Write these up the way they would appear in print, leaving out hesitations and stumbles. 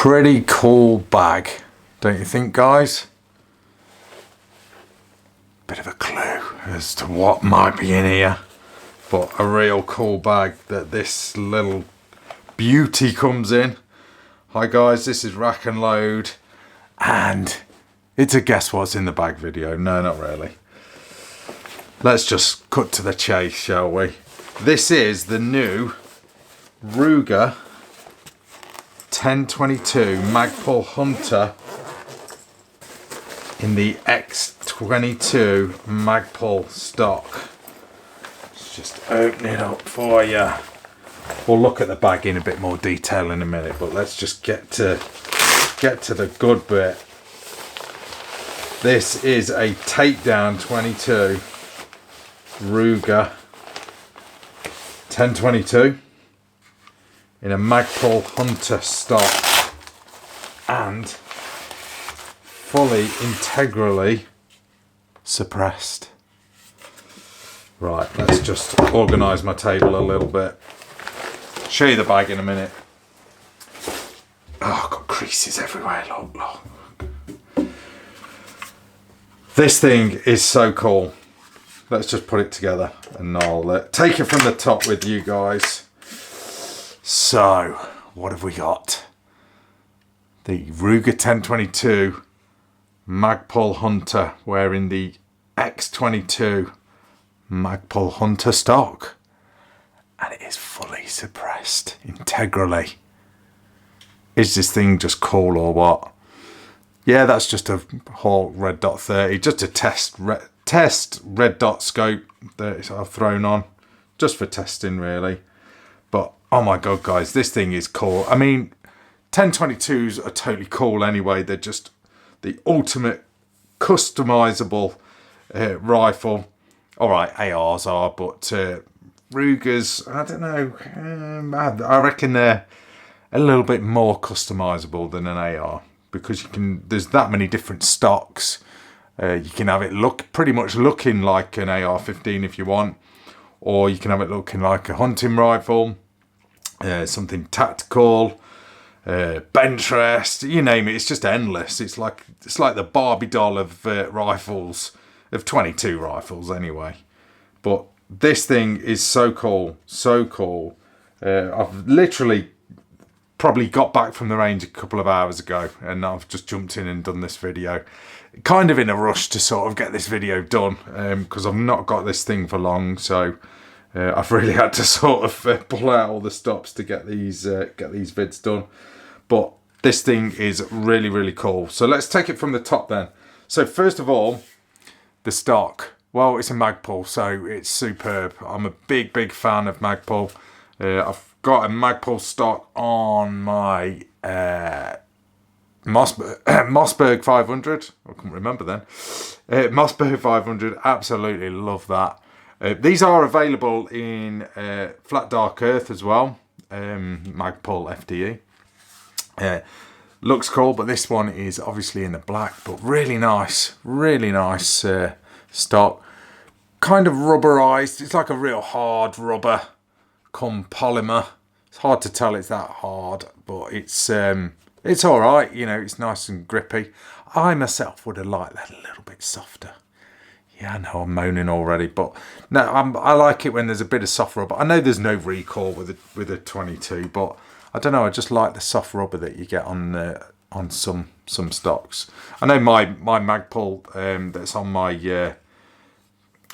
Pretty cool bag, don't you think, guys? Bit of a clue as to what might be in here, but a real cool bag that this little beauty comes in. Hi guys, this is Rack and Load, and it's a guess what's in the bag video. No, not really. Let's just cut to the chase, shall we? This is the new Ruger 1022 Magpul Hunter in the X22 Magpul stock. Let's just open it up for you. We'll look at the bag in a bit more detail in a minute, but let's just get to the good bit. This is a Takedown 22 Ruger 1022 in a Magpul Hunter stock and fully integrally suppressed. Right, let's just organise my table a little bit. Show you the bag in a minute. Oh, I've got creases everywhere, look. This thing is so cool. Let's just put it together and I'll take it from the top with you guys. So, what have we got? The Ruger 1022 Magpul Hunter wearing the X22 Magpul Hunter stock. And it is fully suppressed, integrally. Is this thing just cool or what? Yeah, that's just a Hawk Red Dot 30, just a test red dot scope that I've thrown on, just for testing really. But oh my god guys, this thing is cool. I mean, 1022s are totally cool anyway. They're just the ultimate customizable rifle. Alright, ARs are, but Rugers, I don't know, I reckon they're a little bit more customizable than an AR, because there's that many different stocks. You can have it pretty much looking like an AR-15 if you want, or you can have it looking like a hunting rifle, something tactical, bench rest, you name it. It's just endless. It's like the Barbie doll of rifles, of 22 rifles anyway. But this thing is so cool, so cool. I've literally probably got back from the range a couple of hours ago, and I've just jumped in and done this video. Kind of in a rush to sort of get this video done, because I've not got this thing for long, so I've really had to sort of pull out all the stops to get these vids done. But this thing is really, really cool. So let's take it from the top then. So first of all, the stock. Well, it's a Magpul, so it's superb. I'm a big fan of Magpul. I've got a Magpul stock on my Mossberg 500. I couldn't remember then. Mossberg 500, absolutely love that. These are available in flat dark earth as well. Magpul FDE. Looks cool, but this one is obviously in the black, but really nice stock. Kind of rubberized. It's like a real hard rubber come polymer. It's hard to tell it's that hard, but it's all right. You know, it's nice and grippy. I myself would have liked that a little bit softer. Yeah, I know I'm moaning already, but no, I like it when there's a bit of soft rubber. I know there's no recoil with a 22, but I don't know. I just like the soft rubber that you get on some stocks. I know my Magpul that's on my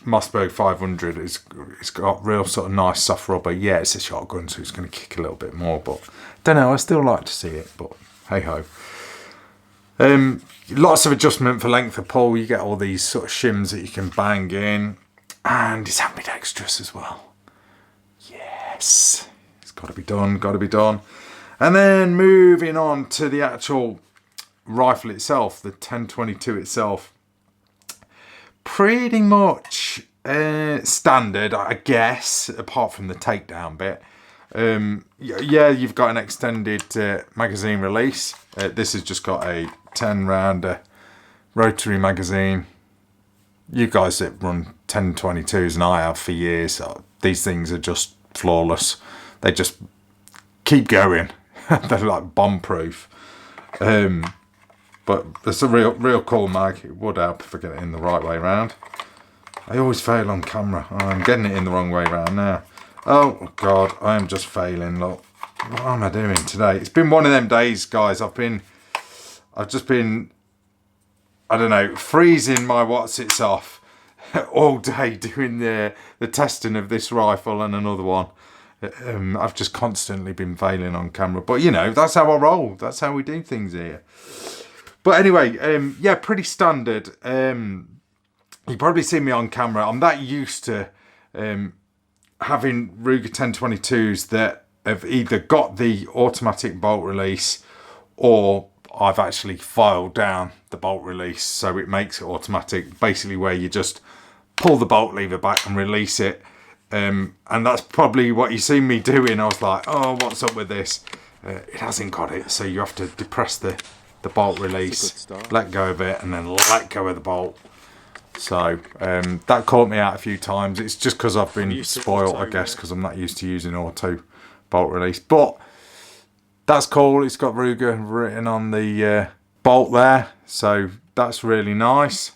Mossberg 500 it's got real sort of nice soft rubber. Yeah, it's a shotgun, so it's going to kick a little bit more, but don't know, I still like to see it, but hey ho. Lots of adjustment for length of pull. You get all these sort of shims that you can bang in, and it's ambidextrous as well. Yes, it's got to be done. And then moving on to the actual rifle itself, the 1022 itself. Pretty much standard, I guess, apart from the takedown bit. Yeah, you've got an extended magazine release. This has just got a 10 rounder rotary magazine. You guys that run 1022s, and I have for years, these things are just flawless. They just keep going. They're like bomb proof. But it's a real cool mag. It would help if I get it in the right way round. I always fail on camera. Oh, I'm getting it in the wrong way round now. Oh God, I am just failing. Look, what am I doing today? It's been one of them days, guys. I've just been, I don't know, freezing my what's-its off all day doing the testing of this rifle and another one. I've just constantly been failing on camera, but you know, that's how I roll. That's how we do things here. But anyway, yeah, pretty standard. You probably see me on camera. I'm that used to having Ruger 1022s that have either got the automatic bolt release or I've actually filed down the bolt release so it makes it automatic, basically where you just pull the bolt lever back and release it. And that's probably what you see me doing. I was like, oh, what's up with this? It hasn't got it, so you have to depress the bolt release, let go of it, and then let go of the bolt. So that caught me out a few times. It's just because I've been spoiled, I guess, because I'm not used to using auto bolt release. But that's cool. It's got Ruger written on the bolt there, so that's really nice.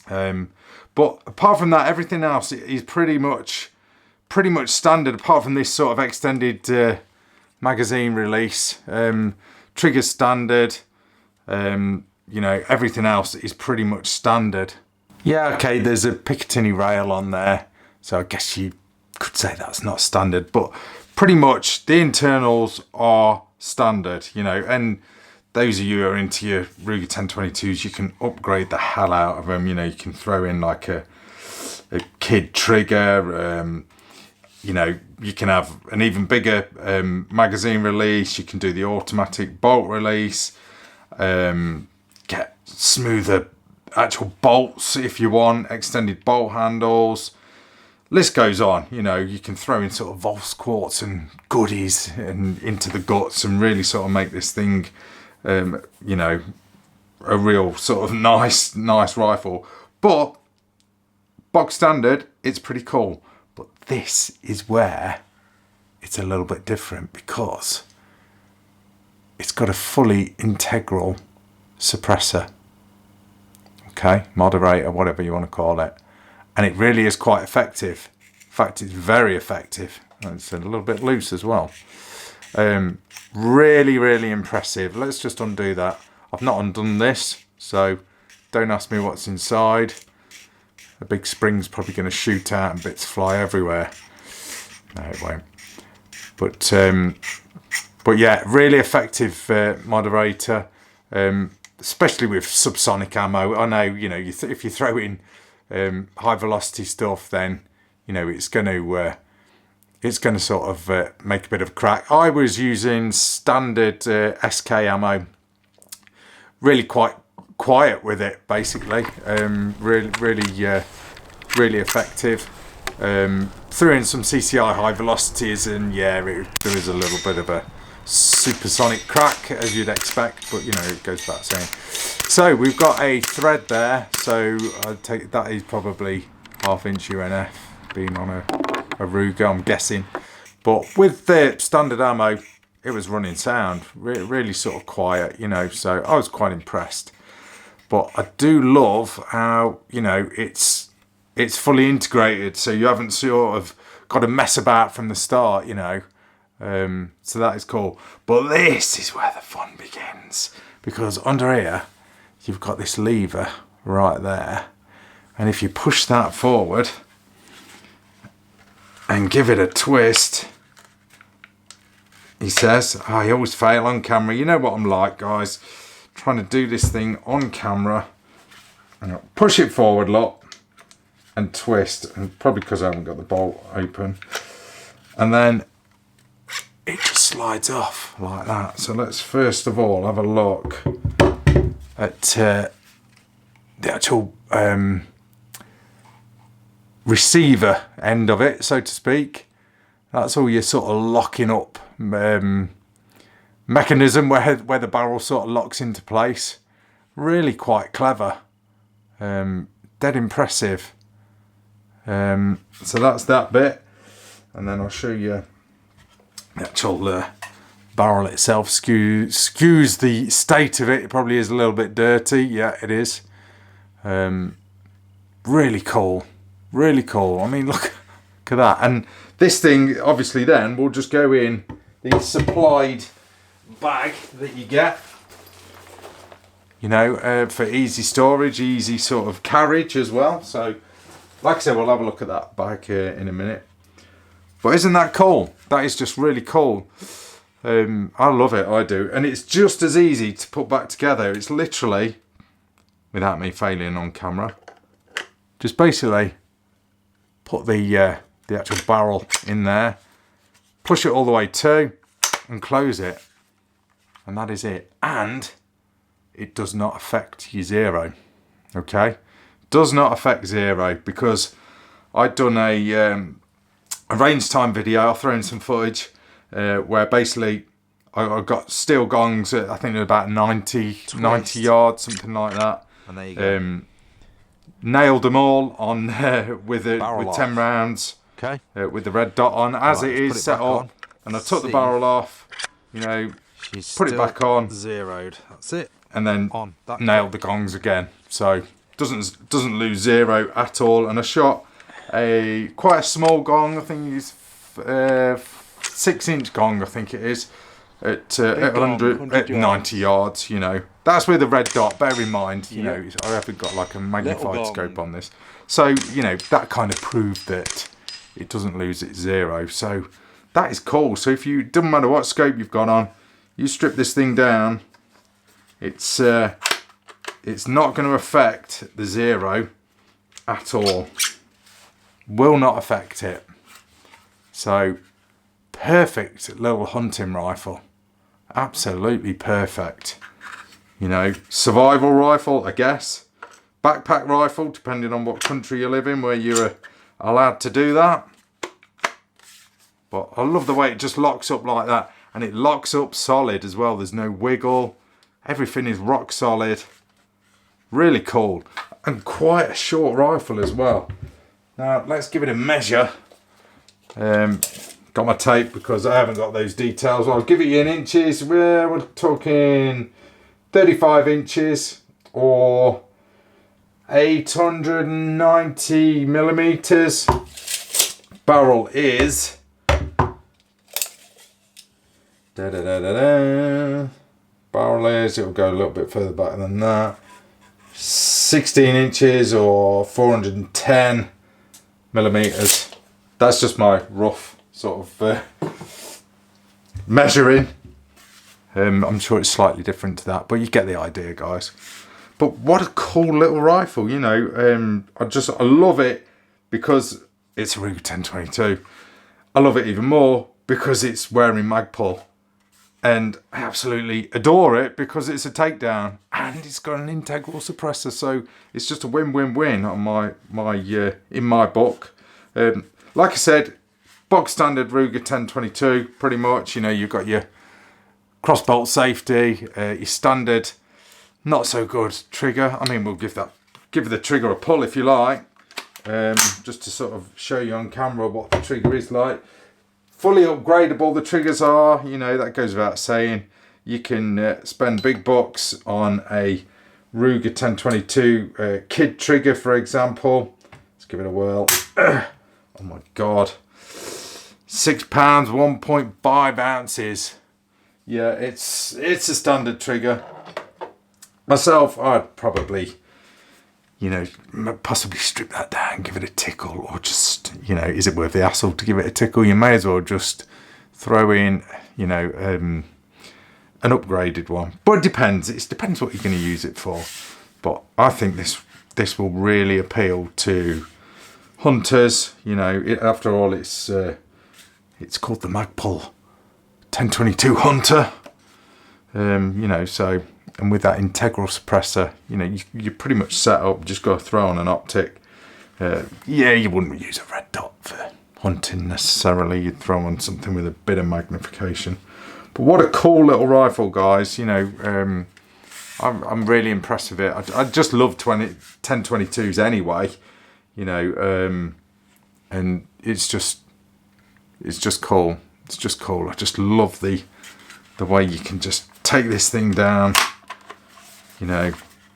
But apart from that, everything else is pretty much standard. Apart from this sort of extended magazine release, trigger standard. You know, everything else is pretty much standard. Yeah, okay, there's a picatinny rail on there, so I guess you could say that's not standard, but pretty much the internals are standard, you know, and those of you who are into your Ruger 1022s, you can upgrade the hell out of them. You know, you can throw in like a kid trigger, you know, you can have an even bigger magazine release, you can do the automatic bolt release, get smoother actual bolts if you want, extended bolt handles, list goes on. You know, you can throw in sort of Volts quartz and goodies and into the guts and really sort of make this thing you know, a real sort of nice rifle. But box standard, it's pretty cool. But this is where it's a little bit different, because it's got a fully integral suppressor, okay, moderator, whatever you want to call it, and it really is quite effective. In fact, it's very effective. It's a little bit loose as well. Really impressive. Let's just undo that. I've not undone this, so don't ask me what's inside. The big spring's probably going to shoot out and bits fly everywhere. No, it won't. But yeah, really effective moderator, especially with subsonic ammo. I know, you know, if you throw in high velocity stuff, then you know it's going to sort of make a bit of a crack. I was using standard SK ammo, really quite quiet with it, basically. Really effective. Threw in some CCI high velocities, and yeah, there was a little bit of a supersonic crack, as you'd expect, but you know, it goes without saying. So we've got a thread there, so I'd take that is probably 1/2 inch UNF, being on a Ruger, I'm guessing. But with the standard ammo, it was running sound, really sort of quiet, you know, so I was quite impressed. But I do love how, you know, it's fully integrated, so you haven't sort of got to mess about from the start, you know. So that is cool. But this is where the fun begins, because under here you've got this lever right there, and if you push that forward and give it a twist, he says, I always fail on camera. You know what I'm like, guys, trying to do this thing on camera. And push it forward, look, and twist, and probably because I haven't got the bolt open, and then it just slides off like that. So let's first of all have a look at the actual receiver end of it, so to speak. That's all your sort of locking up mechanism where the barrel sort of locks into place. Really quite clever. Dead impressive. So that's that bit, and then I'll show you the actual barrel itself skews the state of it. It probably is a little bit dirty. Yeah, it is. Really cool. Really cool. I mean, look at that. And this thing, obviously, then will just go in the supplied bag that you get. You know, for easy storage, easy sort of carriage as well. So, like I said, we'll have a look at that bag in a minute. But isn't that cool? That is just really cool. I love it, I do. And it's just as easy to put back together. It's literally, without me failing on camera, just basically put the actual barrel in there, push it all the way to, and close it. And that is it. And it does not affect your zero. Okay? Does not affect zero, because I'd done a range time video. I'll throw in some footage where basically I got steel gongs at, I think they're about 90 yards, something like that. And there you go. Nailed them all on with 10 rounds. Okay. With the red dot on, as it is set up. And I took the barrel off, you know, put it back on. Zeroed. That's it. And then nailed the gongs again. So doesn't lose zero at all. And I shot quite a small gong. I think it's 6-inch gong. I think it is at 90 yards. You know, that's with the red dot. Bear in mind, you know, I haven't got like a magnified scope on this. So you know, that kind of proved that it doesn't lose its zero. So that is cool. So if you, doesn't matter what scope you've got on, you strip this thing down, it's not going to affect the zero at all. Will not affect it. So perfect little hunting rifle. Absolutely perfect. You know, survival rifle, I guess. Backpack rifle, depending on what country you live in, where you're allowed to do that. But I love the way it just locks up like that. And it locks up solid as well. There's no wiggle. Everything is rock solid. Really cool. And quite a short rifle as well. Now, let's give it a measure. Got my tape because I haven't got those details. I'll give it you in inches. We're talking 35 inches or 890 millimeters. Barrel is barrel is, it'll go a little bit further back than that, 16 inches or 410 millimeters. That's just my rough sort of measuring. I'm sure it's slightly different to that, but you get the idea, guys. But what a cool little rifle, you know. I love it because it's a Ruger 1022. I love it even more because it's wearing Magpul. And I absolutely adore it because it's a takedown and it's got an integral suppressor, so it's just a win-win-win on in my book. Like I said, box standard Ruger 1022, pretty much. You know, you've got your crossbolt safety, your standard, not so good trigger. I mean, we'll give the trigger a pull if you like, just to sort of show you on camera what the trigger is like. Fully upgradable the triggers are, you know, that goes without saying. You can spend big bucks on a Ruger 1022 kid trigger, for example. Let's give it a whirl. Oh my God. 6 pounds, 1.5 ounces. Yeah, it's a standard trigger. Myself, I'd probably, you know, possibly strip that down, give it a tickle, or just, you know, is it worth the hassle to give it a tickle? You may as well just throw in, you know, an upgraded one. But it depends. It depends what you're going to use it for. But I think this will really appeal to hunters. You know, after all, it's called the Magpul 1022 Hunter. You know, so. And with that integral suppressor, you know, you're pretty much set up. Just got to throw on an optic. Yeah, you wouldn't use a red dot for hunting necessarily. You'd throw on something with a bit of magnification. But what a cool little rifle, guys. You know, I'm really impressed with it. I just love 1022s anyway. You know, and it's just cool. It's just cool. I just love the the way you can just take this thing down, you know,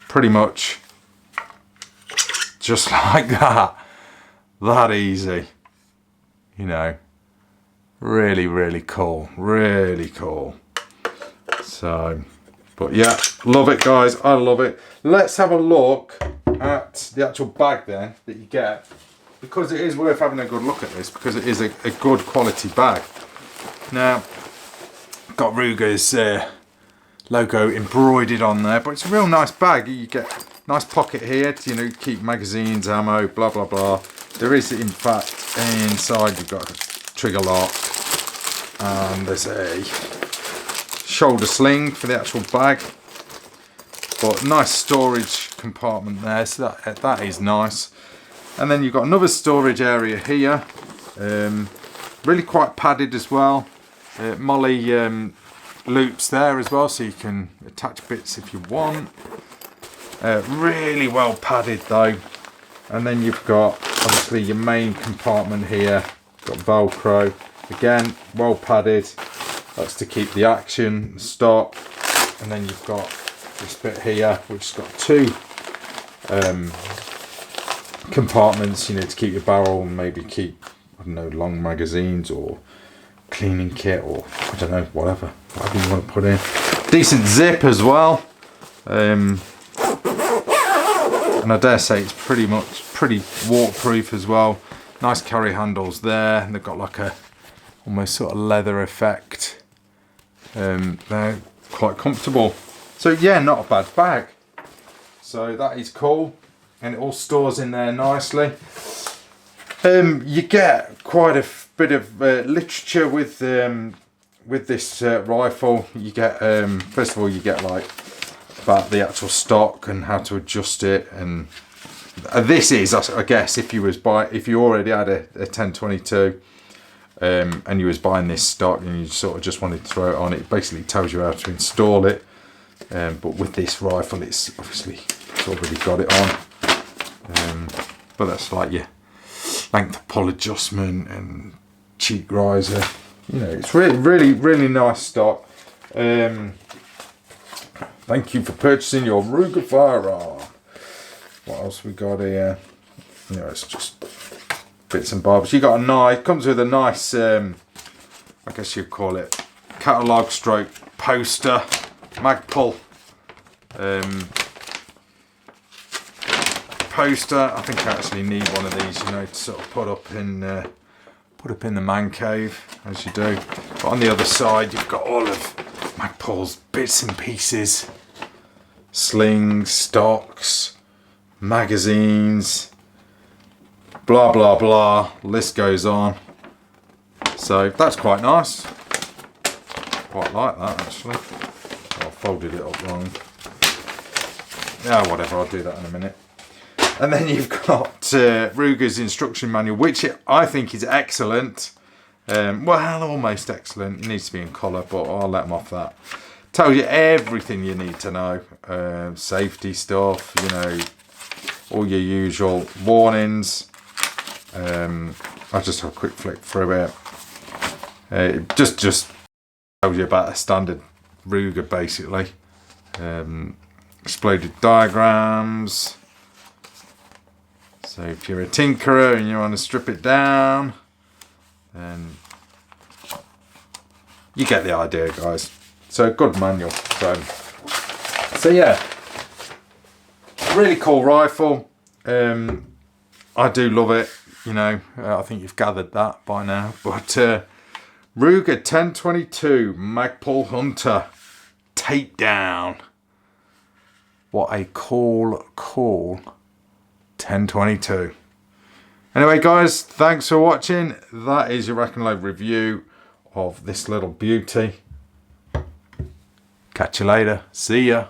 pretty much just like that. That easy, you know. Really, really cool. Really cool. So, but yeah, love it, guys. I love it. Let's have a look at the actual bag then that you get, because it is worth having a good look at this, because it is a good quality bag. Now, got Ruger's logo embroidered on there, but it's a real nice bag. You get a nice pocket here to, you know, keep magazines, ammo, blah blah blah. There is, in fact, inside you've got a trigger lock, and there's a shoulder sling for the actual bag. But nice storage compartment there, so that is nice. And then you've got another storage area here, really quite padded as well. Molly loops there as well, so you can attach bits if you want. Really well padded though. And then you've got obviously your main compartment here, got Velcro, again well padded. That's to keep the action, the stock. And then you've got this bit here, which has got two compartments, you know, to keep your barrel and maybe keep, I don't know, long magazines or cleaning kit, or I don't know, whatever you want to put in. Decent zip as well, and I dare say it's pretty waterproof as well. Nice carry handles there, and they've got like a almost sort of leather effect. They're quite comfortable. So yeah, not a bad bag. So that is cool, and it all stores in there nicely. You get quite a bit of literature with this rifle. You get first of all, you get like about the actual stock and how to adjust it, and this is, I guess, if you already had a 1022 and you was buying this stock and you sort of just wanted to throw it on, it basically tells you how to install it. But with this rifle, it's already got it on. But that's like your length of pull adjustment and cheek riser. You know, it's really nice stock. Thank you for purchasing your Ruger firearm. What else we got here? You know, it's just bits and bobs. You got a knife. Comes with a nice, I guess you'd call it, catalogue stroke poster. Magpul poster. I think I actually need one of these, you know, to sort of put up in the man cave, as you do. But on the other side, you've got all of Magpul's bits and pieces, slings, stocks, magazines, blah blah blah. List goes on. So that's quite nice. Quite like that actually. I folded it up wrong. Yeah, whatever, I'll do that in a minute. And then you've got Ruger's instruction manual, which I think is excellent. Well, almost excellent. It needs to be in colour, but I'll let them off that. Tells you everything you need to know. Safety stuff, you know, all your usual warnings. I'll just have a quick flick through it. It just tells you about a standard Ruger, basically. Exploded diagrams. So if you're a tinkerer and you want to strip it down, then you get the idea, guys. So good manual. So yeah, really cool rifle. I do love it. You know, I think you've gathered that by now. But Ruger 1022 Magpul Hunter Takedown. What a cool 1022. Anyway, guys, thanks for watching. That is your RACKNLOAD review of this little beauty. Catch you later. See ya.